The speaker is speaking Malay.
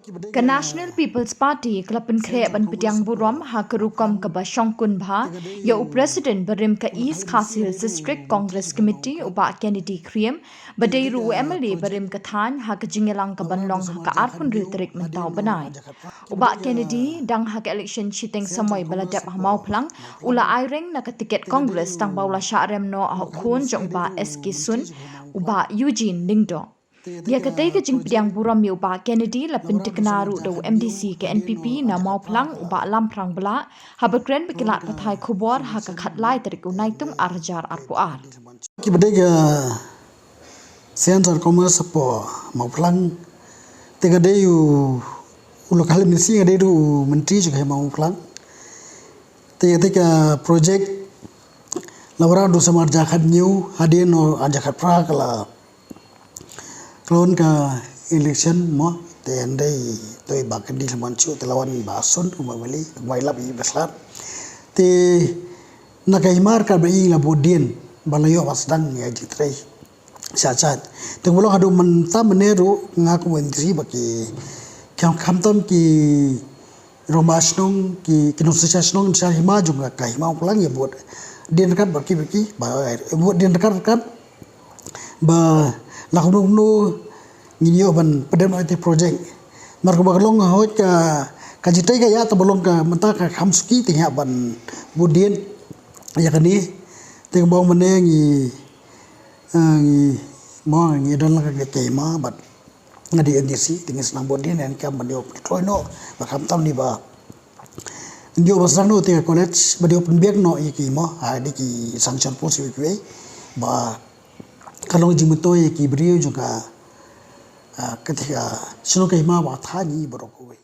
Ka National People's Party kelapun kre ban pediang burom ha kerukom ke Bashong Kun Bha ya President berim ke East Khasi Hills District Congress Committee uba Kennedy Khring badairu MLA berim ke Than ha ke jingelang ke Banlong ha ke arpun rilterik mentau benai uba Kennedy dang ha ke election cheating samoy baladap ha Mawphlang ula aireng na ke tiket Congress tang baula syarem no ha khun jong ba SK Sun uba Eugene Lingdo. Dia kata ke jing pediang buram mi uba Kennedy la pentikenaru do MDC ke NPP na Mawphlang uba lamprang bela ha berkren bekilat pathai khubor ha ka khatlai tarik unaitung arjar arpuar. Ki bedega Center Commerce po Mawphlang tega deyu ulokal misi ngade du menteri juga Mawphlang tega project lawara do samar jakat new hadin no ajakat pra kala klon ka election mo tendai toi bakandi manchu telawan bason umamali wailap i beslat te nakaimar ka bai la bodien balayo wasdang ya jitrei sachat te bolo hadu menta meneru ngaku menteri baki kyam khamtam ki romasnong ki kinosasnong sa hima juga ka hima pulang ya bod den dekat baki ba bod den dekat ba lakuno nginyo ban pedem IT project mar ko baglong hoj ka jitai ka ya ta bolong ka menta ka khamski tingha ban budien ya kani ting bong mane ngi mo ngi don la ka tema bat ngadi NDC tingis nang budien en kam ban yo no ba kham tam ni ba ndio basang no te college ba dio pen biak no iki mo ha di ki sanction post wi ba kalong jimuto ki brio juga ketika Shillong ma ba thani borokoi